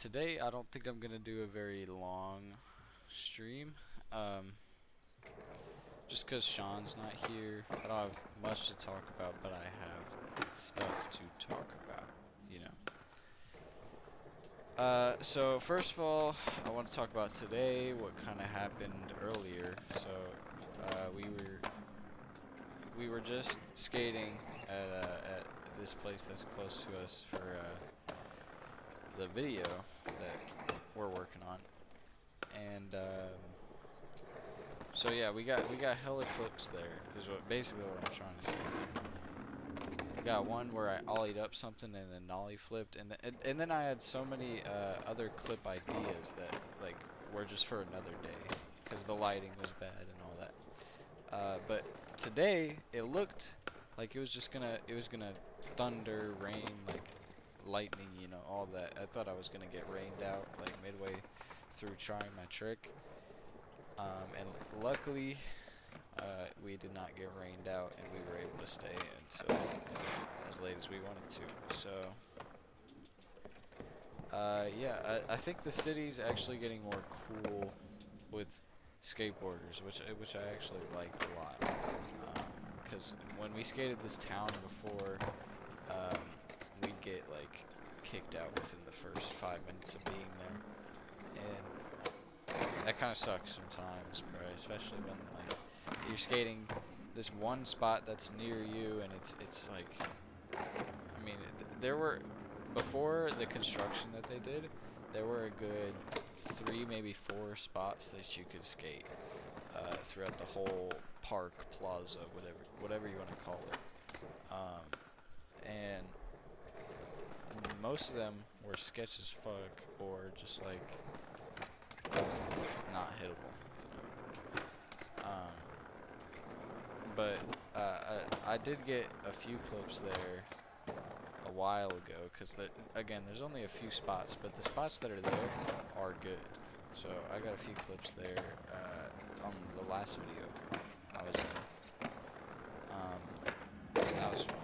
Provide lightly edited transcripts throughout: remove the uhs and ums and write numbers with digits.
Today I don't think I'm gonna do a very long stream, um, just cause Sean's not here. I don't have much to talk about, but I have stuff to talk about, you know. So first of all, I want to talk about today, what kind of happened earlier. So, we were just skating at this place that's close to us for the video that we're working on, and so yeah, we got hella clips there. Is what basically what I'm trying to say. I got one where I ollied up something and then nollie flipped, and then I had so many other clip ideas that like were just for another day, because the lighting was bad and all that. But today it looked like it was gonna thunder, rain, like lightning, all that. I thought I was gonna get rained out like midway through trying my trick. And luckily, we did not get rained out, and we were able to stay until as late as we wanted to. So, yeah, I think the city's actually getting more cool with skateboarders, which I actually like a lot. Because when we skated this town before, um, we'd get like kicked out within the first 5 minutes of being there, and that kind of sucks sometimes, bro. Especially when like you're skating this one spot that's near you, and it's like, I mean, there were before the construction that they did, there were a good three, maybe four spots that you could skate throughout the whole park, plaza, whatever you want to call it. And most of them were sketch as fuck, or just like not hittable. Um, but I did get a few clips there a while ago, because again, there's only a few spots, but the spots that are there are good. So I got a few clips there on the last video I was in. That was fun.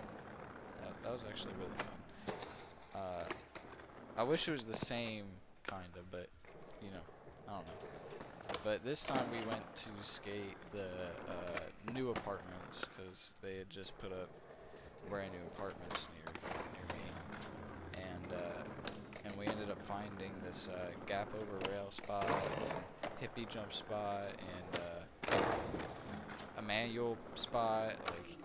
That was actually really fun. I wish it was the same kinda, but I don't know. But this time we went to skate the new apartments, because they had just put up brand new apartments near me, and we ended up finding this gap over rail spot, and hippie jump spot, and a manual spot, like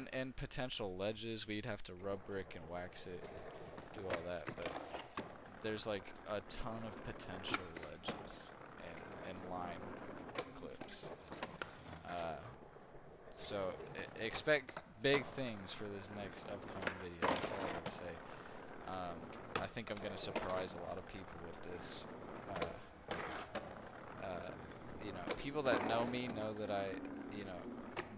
and potential ledges. We'd have to rub brick and wax it, do all that, but there's like a ton of potential ledges and line clips. Uh, so expect big things for this next upcoming video. That's all I gotta say. I think I'm gonna surprise a lot of people with this. People that know me know that I,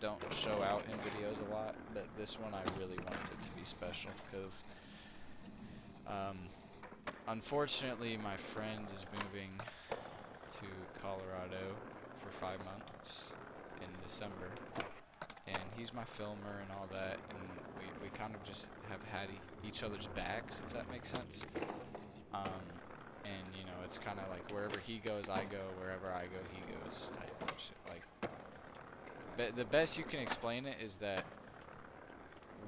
don't show out in videos a lot, but this one I really wanted it to be special, because, unfortunately, my friend is moving to Colorado for 5 months in December, and he's my filmer and all that, and we kind of just have had each other's backs, if that makes sense. And it's kind of like wherever he goes, I go. Wherever I go, he goes. Type of shit. Like, but the best you can explain it is that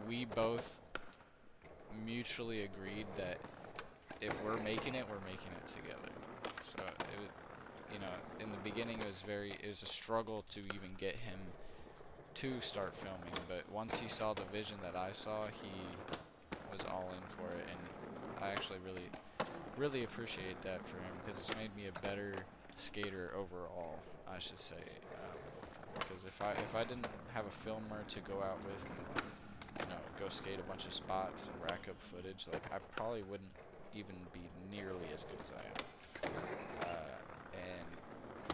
we both mutually agreed that if we're making it, we're making it together. So it was, in the beginning it was a struggle to even get him to start filming, but once he saw the vision that I saw, he was all in for it, and I actually really appreciate that for him, because it's made me a better skater overall, I should say. Because if I didn't have a filmer to go out with and go skate a bunch of spots and rack up footage, like I probably wouldn't even be nearly as good as I am. And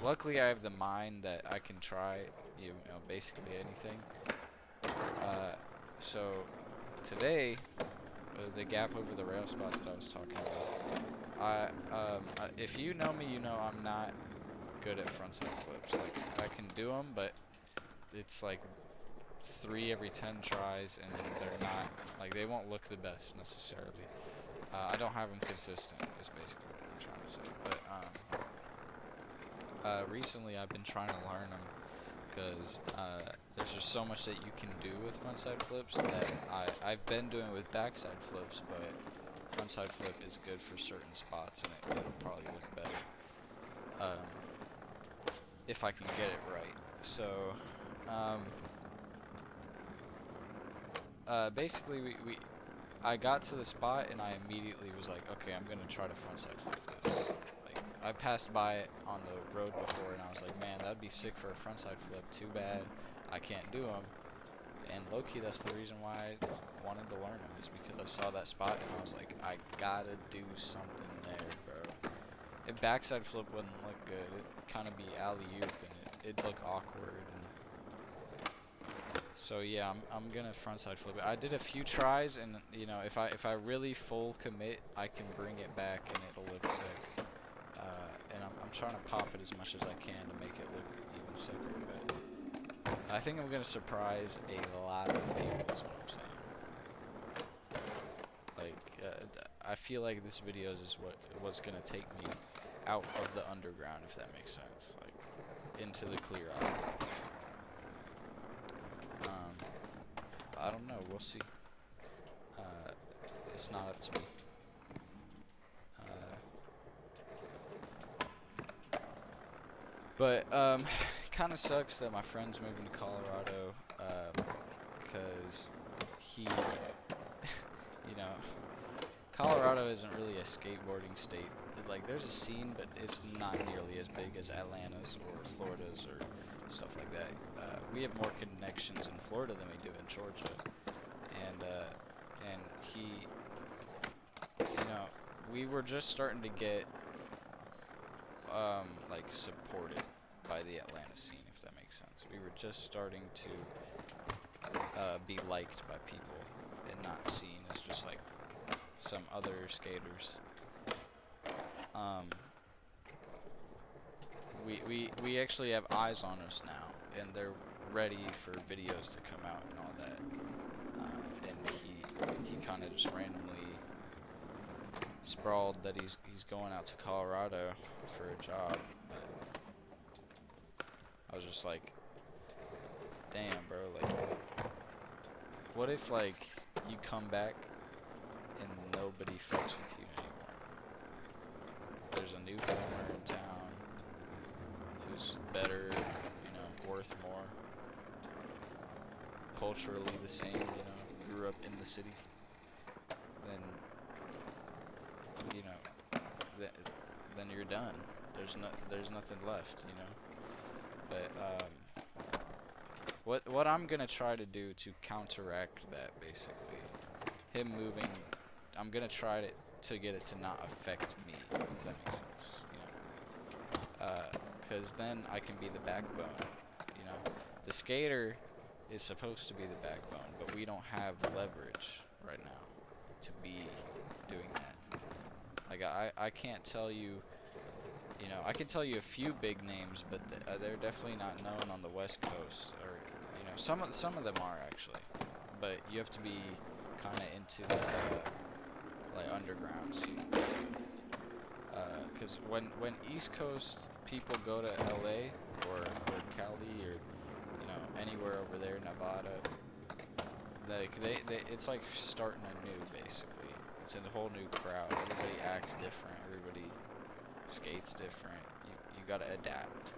luckily I have the mind that I can try basically anything. So today, the gap over the rail spot that I was talking about, if you know me, you know I'm not good at frontside flips. Like, I can do them, but it's like 3 every 10 tries, and they're not, like, they won't look the best necessarily. I don't have them consistent, is basically what I'm trying to say. But recently I've been trying to learn them because there's just so much that you can do with frontside flips that I've been doing with backside flips, but frontside flip is good for certain spots, and it'll probably look better if I can get it right. So basically I got to the spot and I immediately was like, okay, I'm gonna try to frontside flip this. Like, I passed by it on the road before and I was like, man, that'd be sick for a frontside flip. Too bad I can't do them. And low-key, that's the reason why I wanted to learn them, is because I saw that spot and I was like, I gotta do something there, bro. If backside flip wouldn't look good, it'd kind of be alley-oop and it'd look awkward. So yeah, I'm gonna frontside flip it. I did a few tries, and you know, if I really full commit, I can bring it back and it'll look sick. And I'm trying to pop it as much as I can to make it look even sicker. But I think I'm gonna surprise a lot of people, is what I'm saying. Like, I feel like this video is what's gonna take me out of the underground, if that makes sense. Like, into the clear eye. I don't know, we'll see. It's not up to me. But kind of sucks that my friend's moving to Colorado, because he, you know, Colorado isn't really a skateboarding state. Like, there's a scene, but it's not nearly as big as Atlanta's or Florida's or stuff like that. We have more connections in Florida than we do in Georgia, and he, you know, we were just starting to get like supported by the Atlanta scene, if that makes sense. We were just starting to be liked by people and not seen as just like some other skaters. We actually have eyes on us now, and they're ready for videos to come out and all that. And he kind of just randomly sprawled that he's going out to Colorado for a job, but I was just like, damn, bro, like, what if, like, you come back and nobody fucks with you anymore? There's a new filmer in town who's better, you know, worth more, culturally the same, you know, grew up in the city, then, you know, then you're done. There's nothing left, you know. But what I'm gonna try to do to counteract that, basically, him moving, I'm gonna try to get it to not affect me, if that makes sense, you know. Because then I can be the backbone, you know. The skater is supposed to be the backbone, but we don't have leverage right now to be doing that. Like, I can't tell you, you know, I can tell you a few big names, but they're definitely not known on the West Coast, or, you know, some of them are actually, but you have to be kind of into the like underground scene. Because when East Coast people go to LA or Cali or, you know, anywhere over there, Nevada, like they it's like starting anew, basically. It's a whole new crowd. Everybody acts different. Everybody skates different. You gotta adapt.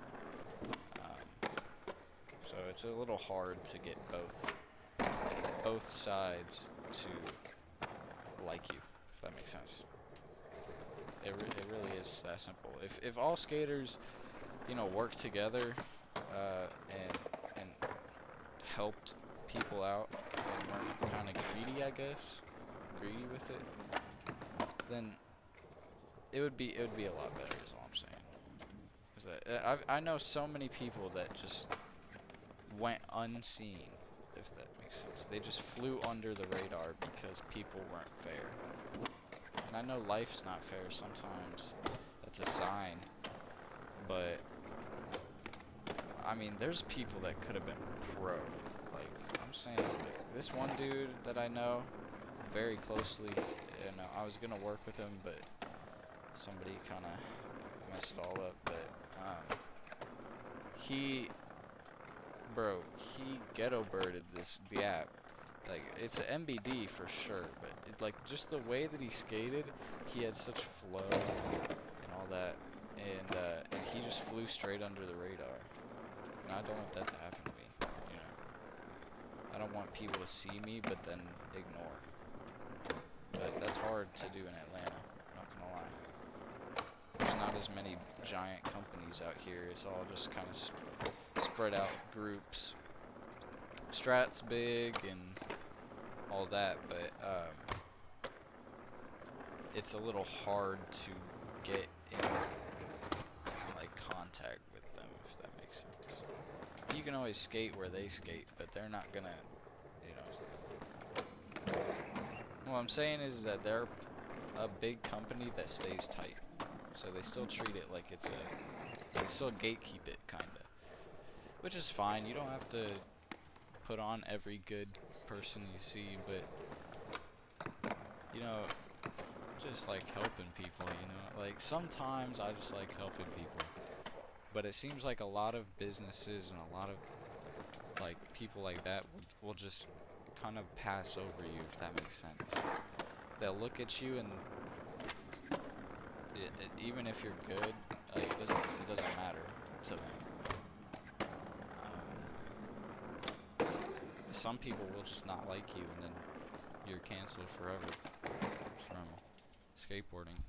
So it's a little hard to get both sides to like you, if that makes sense. It really is that simple. If all skaters, you know, work together and helped people out and weren't kind of greedy, I guess, greedy with it, then it would be a lot better, is all I'm saying. Is that I know so many people that just went unseen, if that makes sense. They just flew under the radar because people weren't fair. And I know life's not fair sometimes. That's a sign. But I mean, there's people that could have been pro. Like, I'm saying, like, this one dude that I know, very closely, and I was gonna work with him, but somebody kind of messed it all up. But he ghetto birded the app. Like, it's an MBD for sure, but like just the way that he skated, he had such flow and all that, and he just flew straight under the radar. And I don't want that to happen to me. You know, I don't want people to see me but then ignore. But that's hard to do in Atlanta. Not gonna lie. There's not as many giant companies out here. It's all just kind of spread out groups. Strat's big and all that, but it's a little hard to get in like contact with them, if that makes sense. You can always skate where they skate, but they're not gonna, you know. What I'm saying is that they're a big company that stays tight, so they still treat it like they still gatekeep it, kinda, which is fine. You don't have to put on every good person you see, but you know, just like helping people, you know, like sometimes I just like helping people, but it seems like a lot of businesses and a lot of like people like that will just kind of pass over you, if that makes sense. They'll look at you and even if you're good, like it doesn't matter to them. Some people will just not like you, and then you're canceled forever from skateboarding,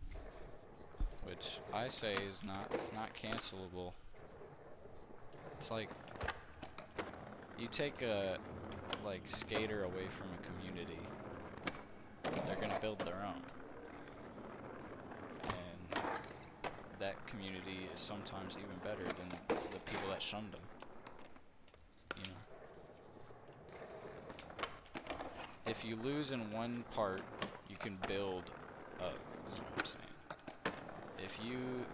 which I say is not cancelable. It's like you take a skater away from a community, they're gonna build their own, and that community is sometimes even better than the people that shunned them. If you lose in one part, you can build up, is what I'm saying. If you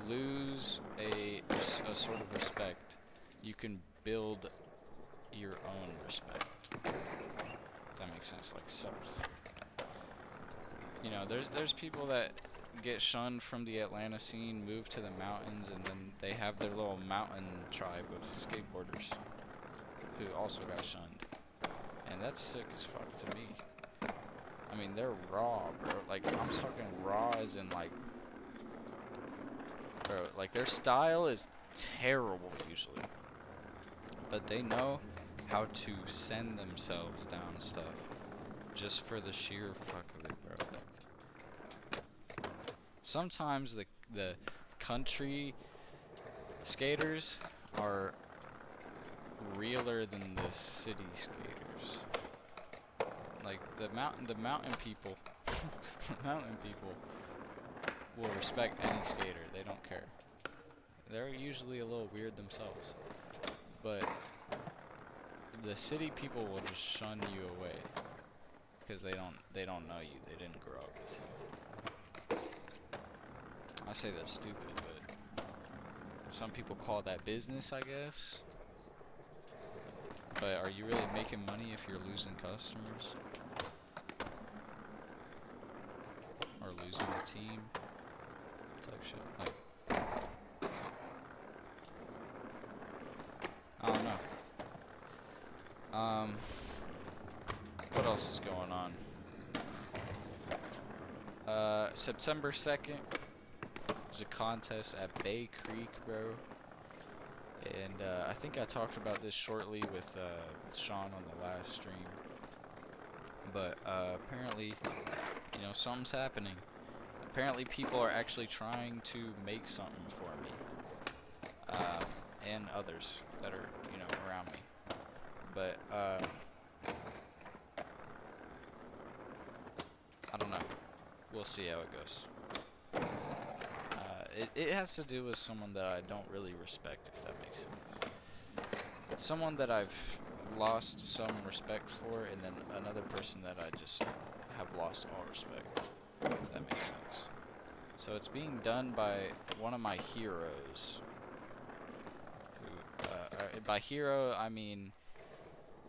lose a sort of respect, you can build your own respect. That makes sense, like self. You know, there's people that get shunned from the Atlanta scene, move to the mountains, and then they have their little mountain tribe of skateboarders who also got shunned. And that's sick as fuck to me. I mean, they're raw, bro. Like, I'm talking raw as in, like, bro, like, their style is terrible usually. But they know how to send themselves down stuff just for the sheer fuck of it, bro. Like, sometimes the country skaters are realer than the city skaters. Like the mountain people, the mountain people will respect any skater. They don't care. They're usually a little weird themselves, but the city people will just shun you away because they don't know you. They didn't grow up with you. I say that's stupid, but some people call that business, I guess. But are you really making money if you're losing customers? Or losing a team? Type shit. Like, I don't know. What else is going on? September 2nd, there's a contest at Bay Creek, bro. And I think I talked about this shortly with Sean on the last stream. But apparently, you know, something's happening. Apparently people are actually trying to make something for me. And others that are, you know, around me. But, I don't know. We'll see how it goes. It has to do with someone that I don't really respect, if that makes sense. Someone that I've lost some respect for, and then another person that I just have lost all respect, if that makes sense. So it's being done by one of my heroes. Who, by hero, I mean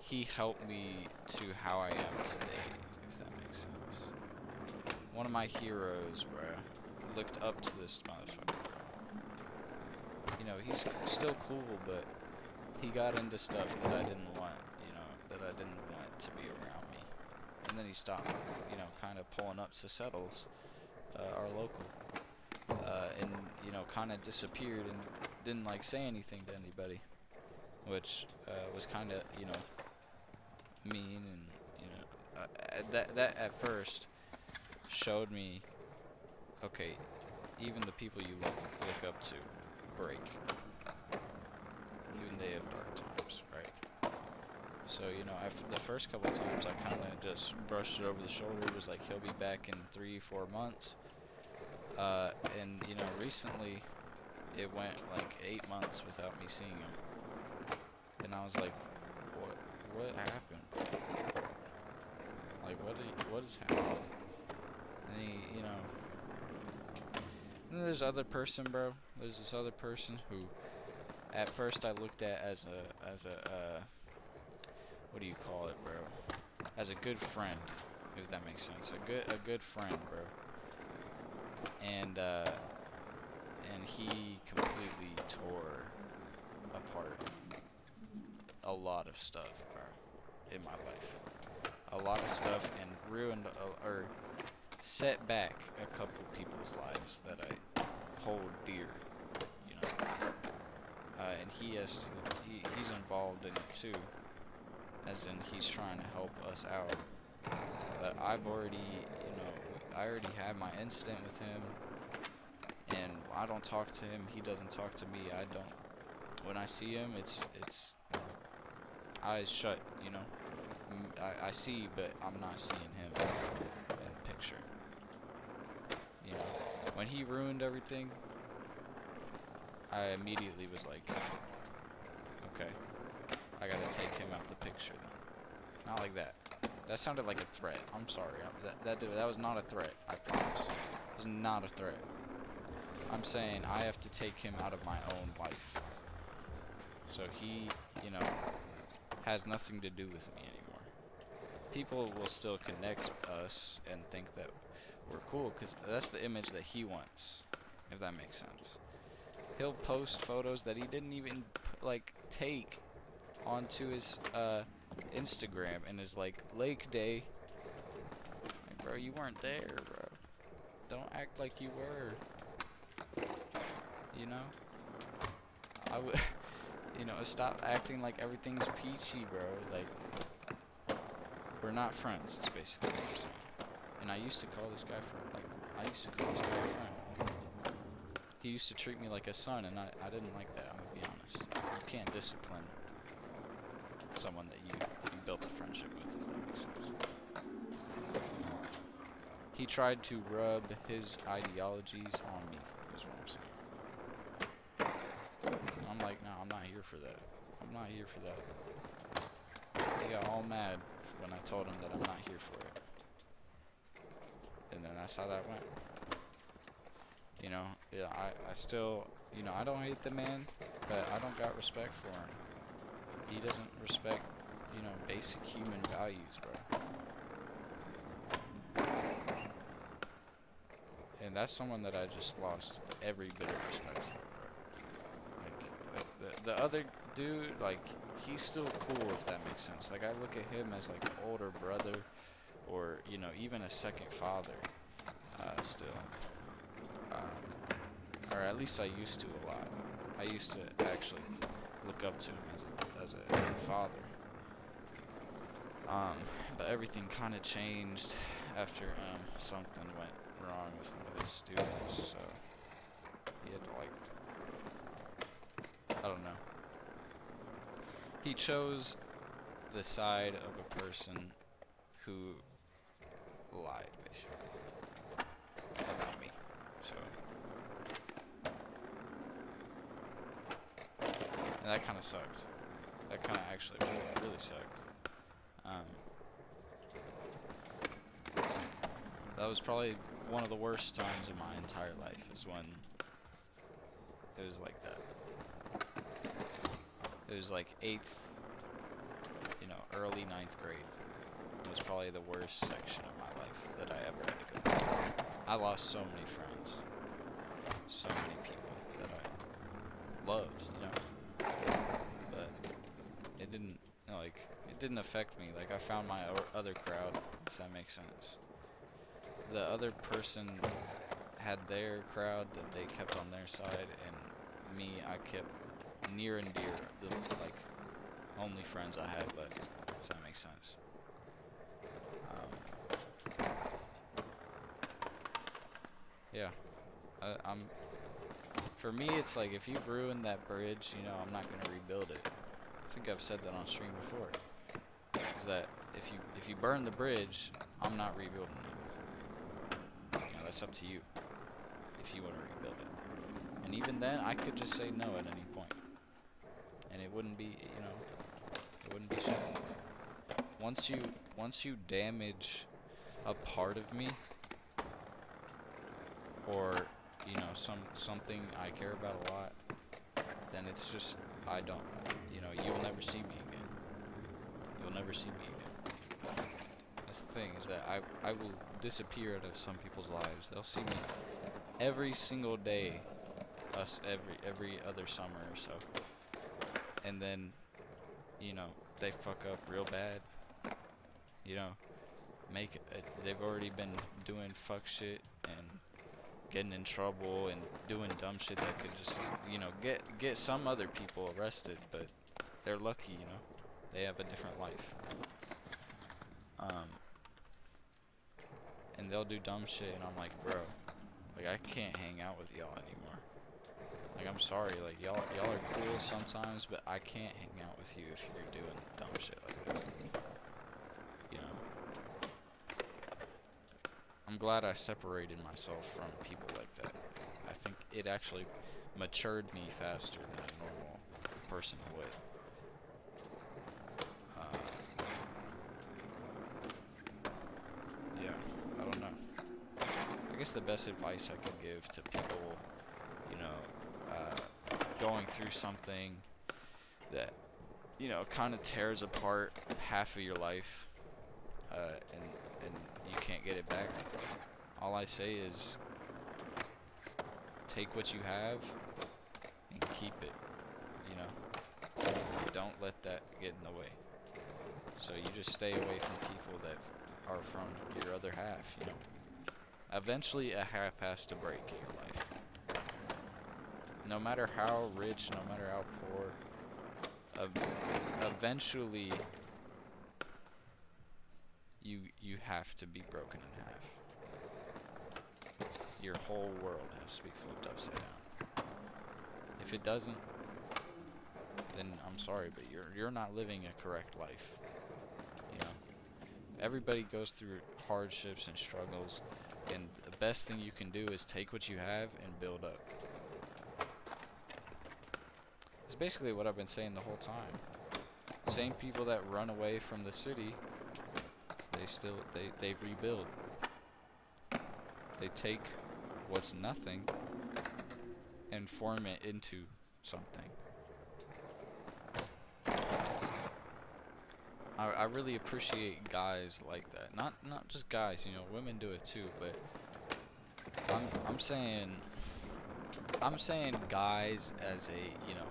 he helped me to how I am today, if that makes sense. One of my heroes, bro. Looked up to this motherfucker, bro. You know, he's still cool, but he got into stuff that I didn't want, you know, that I didn't want to be around me. And then he stopped, you know, kind of pulling up to Settles, our local. And, you know, kind of disappeared and didn't, like, say anything to anybody. Which was kind of, you know, mean, and, you know, that at first showed me, okay, even the people you look up to break. Even they have dark times, right? So, you know, the first couple times I kind of just brushed it over the shoulder. It was like, he'll be back in 3-4 months. And, you know, recently it went like 8 months without me seeing him. And I was like, what happened? Like, what is happening? And he, you know, and there's other person, bro. There's this other person who, at first I looked at as a what do you call it, bro? As a good friend, if that makes sense. A good friend, bro. And he completely tore apart a lot of stuff, bro, in my life. A lot of stuff, and ruined or set back a couple people's lives that I hold dear, you know. And he's involved in it too, as in he's trying to help us out. But I've already, you know, I already had my incident with him, and I don't talk to him. He doesn't talk to me. I don't. When I see him, it's eyes shut, you know. I see, but I'm not seeing him in the picture. You know, when he ruined everything, I immediately was like, okay, I gotta take him out the picture then. Not like that. That sounded like a threat. I'm sorry. That was not a threat. I promise. It was not a threat. I'm saying I have to take him out of my own life. So he, you know, has nothing to do with me anymore. People will still connect us and think that we're cool, because that's the image that he wants, if that makes sense. He'll post photos that he didn't even, like, take onto his Instagram, and is like, Lake Day. Like, bro, you weren't there, bro. Don't act like you were. You know? I would, you know, stop acting like everything's peachy, bro. Like, we're not friends, is basically what I'm saying. And I used to call this guy a friend. He used to treat me like a son, and I didn't like that, I'm gonna be honest. You can't discipline someone that you built a friendship with, if that makes sense. He tried to rub his ideologies on me, is what I'm saying. And I'm like, no, I'm not here for that. I'm not here for that. He got all mad when I told him that I'm not here for it. And then that's how that went. You know, yeah, I still, you know, I don't hate the man, but I don't got respect for him. He doesn't respect, you know, basic human values, bro. And that's someone that I just lost every bit of respect for, bro. Like, the other dude, like, he's still cool, if that makes sense. Like, I look at him as, like, an older brother, or, you know, even a second father, still. Or at least I used to a lot. I used to actually look up to him as a father. But everything kind of changed after something went wrong with one of his students. So he had to, like, I don't know. He chose the side of a person who lied, basically, about me. So. And that kind of sucked. That kind of actually really sucked. That was probably one of the worst times in my entire life, is when it was like that. It was like 8th, you know, early 9th grade. It was probably the worst section of my life that I ever had to go through. I lost so many friends, so many people that I loved, you know. But it didn't, like, it didn't affect me. Like, I found my other crowd, if that makes sense. The other person had their crowd that they kept on their side, and me, I kept near and dear, the, like, only friends I had left, if that makes sense. Yeah, for me, it's like, if you've ruined that bridge, you know, I'm not gonna rebuild it. I think I've said that on stream before. Is that if you burn the bridge, I'm not rebuilding it. You know, that's up to you if you want to rebuild it. And even then, I could just say no at any point, and it wouldn't be, you know, it wouldn't be shit. Once you damage a part of me, or, you know, something I care about a lot, then it's just, I don't, you know, you'll never see me again. You'll never see me again. That's the thing, is that I will disappear out of some people's lives. They'll see me every single day, us every other summer or so. And then, you know, they fuck up real bad. You know, they've already been doing fuck shit and getting in trouble and doing dumb shit that could just, you know, get some other people arrested, but they're lucky, you know. They have a different life. And they'll do dumb shit, and I'm like, bro, like, I can't hang out with y'all anymore. Like, I'm sorry, like, y'all are cool sometimes, but I can't hang out with you if you're doing dumb shit like this. You know? I'm glad I separated myself from people like that. I think it actually matured me faster than a normal person would. Yeah, I don't know. I guess the best advice I could give to people, you know, going through something that, you know, kind of tears apart half of your life, and you can't get it back. All I say is, take what you have and keep it, you know. Don't let that get in the way. So you just stay away from people that are from your other half, you know. Eventually a half has to break in your life. No matter how rich, no matter how poor, eventually you have to be broken in half. Your whole world has to be flipped upside down. If it doesn't, then I'm sorry, but you're not living a correct life. You know, everybody goes through hardships and struggles, and the best thing you can do is take what you have and build up. It's basically what I've been saying the whole time. Same people that run away from the city, they rebuild. They take what's nothing and form it into something. I really appreciate guys like that. Not just guys, you know, women do it too, but I'm saying guys as a, you know,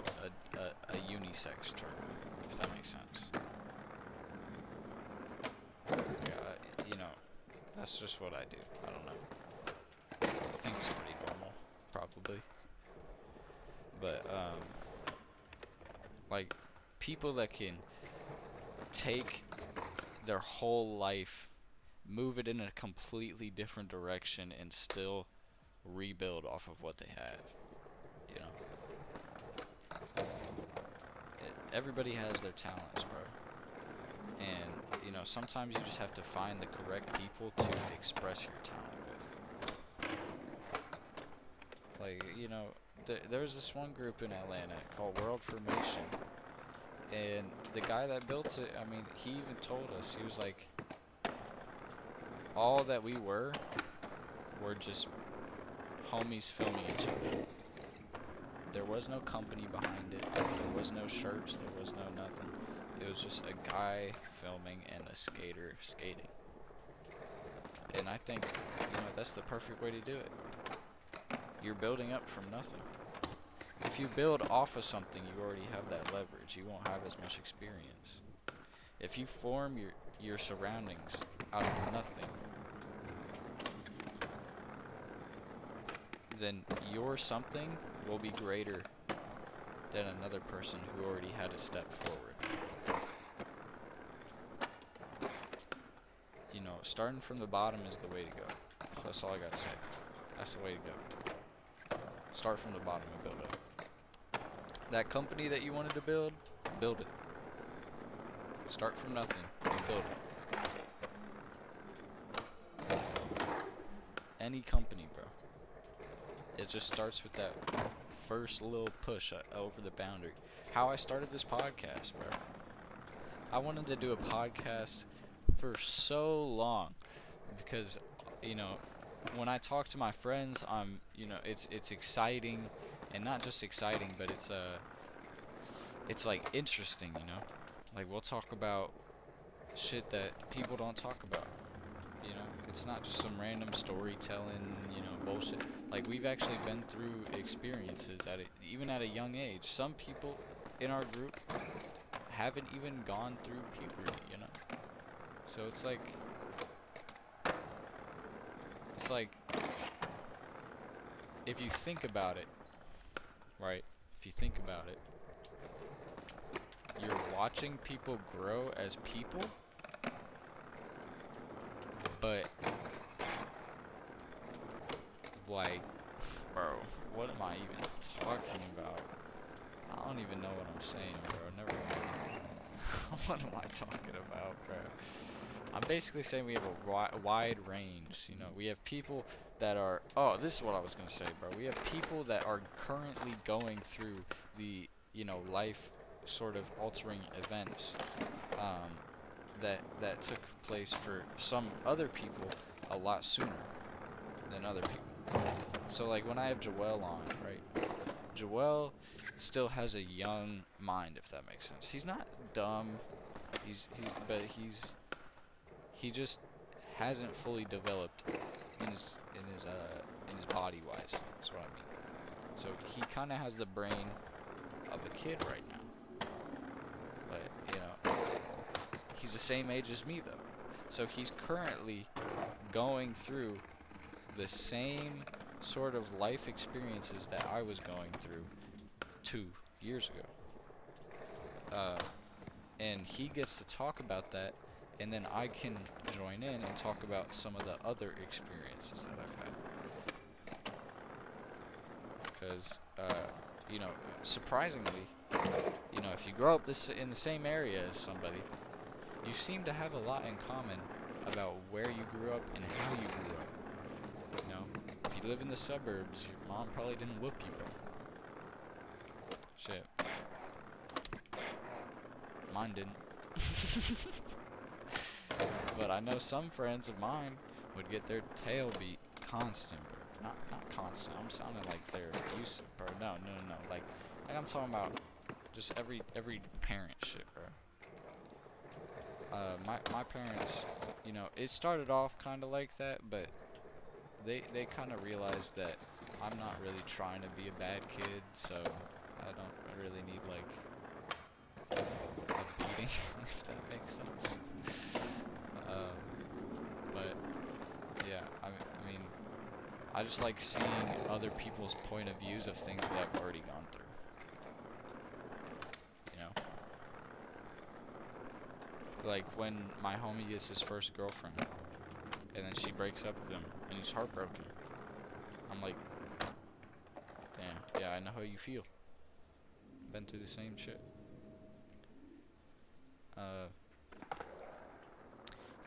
a unisex term, if that makes sense. Yeah, you know, that's just what I do. I don't know. I think it's pretty normal, probably. But like, people that can take their whole life, move it in a completely different direction, and still rebuild off of what they have, you know. Everybody has their talents, bro. And, you know, sometimes you just have to find the correct people to express your talent with. Like, you know, there's this one group in Atlanta called World Formation. And the guy that built it, I mean, he even told us, he was like, all that we were just homies filming each other. There was no company behind it. There was no shirts. There was no nothing. It was just a guy filming and a skater skating. And I think, that's the perfect way to do it. You're building up from nothing. If you build off of something, you already have that leverage. You won't have as much experience. If you form your surroundings out of nothing, then your something will be greater than another person who already had a step forward. Starting from the bottom is the way to go. That's all I gotta say. That's the way to go. Start from the bottom and build up. That company that you wanted to build it. Start from nothing and build it. Any company, bro. It just starts with that first little push over the boundary. How I started this podcast, bro. I wanted to do a podcast for so long because, when I talk to my friends, it's exciting, and not just exciting, but it's like interesting, Like, we'll talk about shit that people don't talk about. It's not just some random storytelling, bullshit. Like, we've actually been through experiences even at a young age. Some people in our group haven't even gone through puberty, So it's like if you think about it, right? If you think about it, you're watching people grow as people, but like, bro, what am I even talking about? I don't even know what I'm saying, bro. Never mind. What am I talking about, bro? I'm basically saying we have a wide range, We have people that are... Oh, this is what I was going to say, bro. We have people that are currently going through the, life sort of altering events that took place for some other people a lot sooner than other people. So, like, when I have Joel on, right? Joel still has a young mind, if that makes sense. He's not dumb. He just hasn't fully developed in his body wise. That's what I mean. So he kind of has the brain of a kid right now. But he's the same age as me though. So he's currently going through the same sort of life experiences that I was going through 2 years ago. And he gets to talk about that, and then I can join in and talk about some of the other experiences that I've had. Because, surprisingly, if you grow up in the same area as somebody, you seem to have a lot in common about where you grew up and how you grew up. If you live in the suburbs, your mom probably didn't whoop you, bro. Shit. Mine didn't. But I know some friends of mine would get their tail beat constant, bro. Not constant. I'm sounding like they're abusive, bro. No. Like I'm talking about just every parent shit, bro. My parents, it started off kind of like that, but they kind of realized that I'm not really trying to be a bad kid, so I don't really need like a beating, if that makes sense. But yeah, I mean, I just like seeing other people's point of views of things that I've already gone through. Like when my homie gets his first girlfriend, and then she breaks up with him, and he's heartbroken. I'm like, damn, yeah, I know how you feel. Been through the same shit.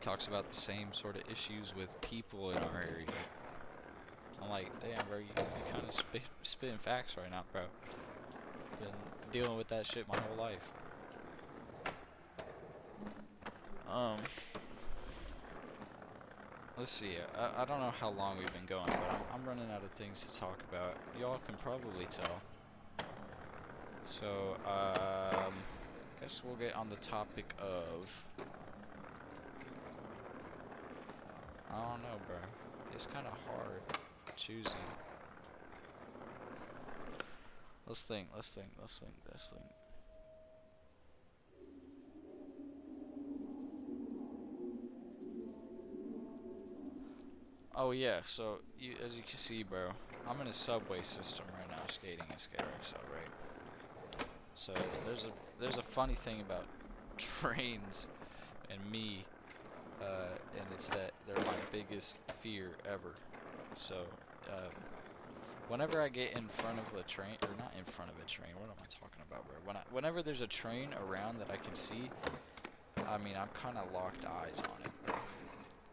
Talks about the same sort of issues with people in our area. I'm like, damn, bro, you kind of spitting facts right now, bro. Been dealing with that shit my whole life. Let's see. I don't know how long we've been going, but I'm running out of things to talk about. Y'all can probably tell. So, guess we'll get on the topic of, I don't know, bro. It's kind of hard choosing. Let's think. Oh yeah, so as you can see, bro, I'm in a subway system right now, skating in SkateXL, right? So there's a funny thing about trains and me, and it's that they're my biggest fear ever. So um, whenever I get in front of a train, or not in front of a train, what am I talking about, bro? Whenever there's a train around that I can see, I mean, I'm kind of locked eyes on it, bro.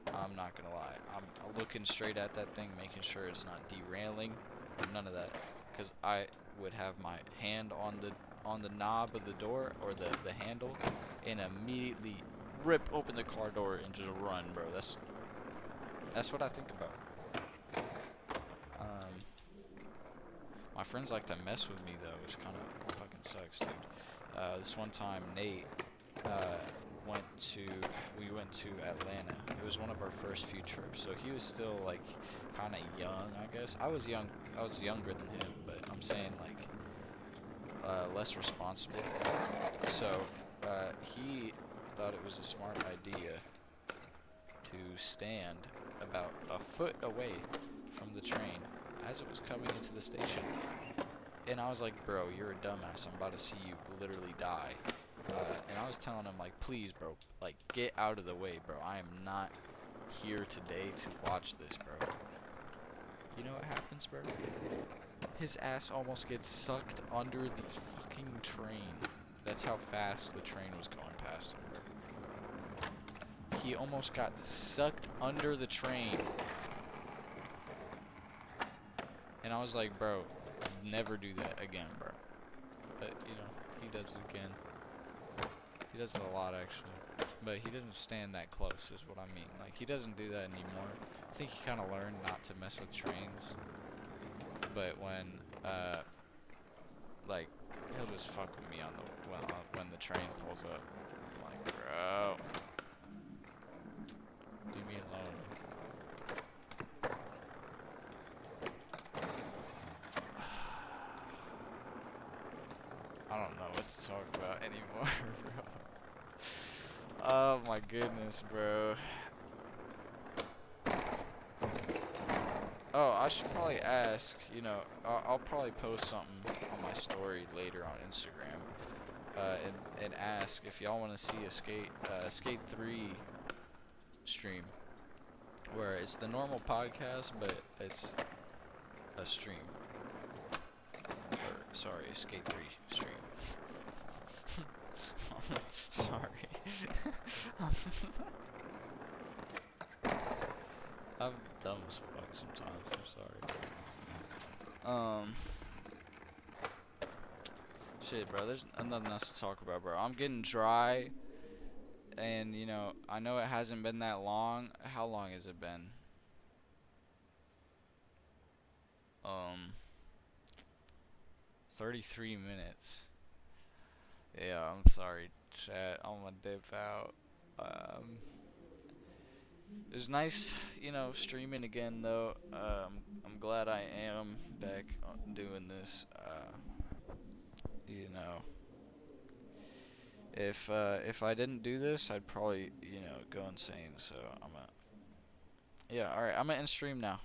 I'm not gonna lie. I'm looking straight at that thing, making sure it's not derailing, or none of that, because I would have my hand on the knob of the door or the handle, and immediately rip open the car door and just run, bro. That's what I think about. My friends like to mess with me though, which kind of fucking sucks, dude. This one time, Nate uh, we went to Atlanta. It was one of our first few trips, so he was still like kind of young, I guess. I was younger than him, but I'm saying like less responsible. So he thought it was a smart idea to stand about a foot away from the train as it was coming into the station. And I was like, bro, you're a dumbass. I'm about to see you literally die. And I was telling him, like, please, bro, like, get out of the way, bro. I am not here today to watch this, bro. You know what happens, bro? His ass almost gets sucked under the fucking train. That's how fast the train was going past him, bro. He almost got sucked under the train. And I was like, bro, never do that again, bro. But, you know, he does it again. He does it a lot, actually. But he doesn't stand that close, is what I mean. Like, he doesn't do that anymore. I think he kind of learned not to mess with trains. But when, like, he'll just fuck with me on when the train pulls up. I'm like, bro, leave me alone. I don't know what to talk about anymore, bro. Oh my goodness, bro. Oh, I should probably ask, you know, I'll probably post something on my story later on Instagram, and ask if y'all want to see a Skate 3 stream, where it's the normal podcast, but it's a stream. Or, sorry, a Skate 3 stream. Sorry. I'm dumb as fuck sometimes, I'm sorry. Shit, bro, there's nothing else to talk about, bro. I'm getting dry, and, you know, I know it hasn't been that long. How long has it been? 33 minutes. Yeah, I'm sorry, chat. I'm gonna dip out. It was nice, you know, streaming again, though. I'm glad I am back doing this. You know, if I didn't do this, I'd probably, you know, go insane. So yeah. All right, I'm gonna end stream now.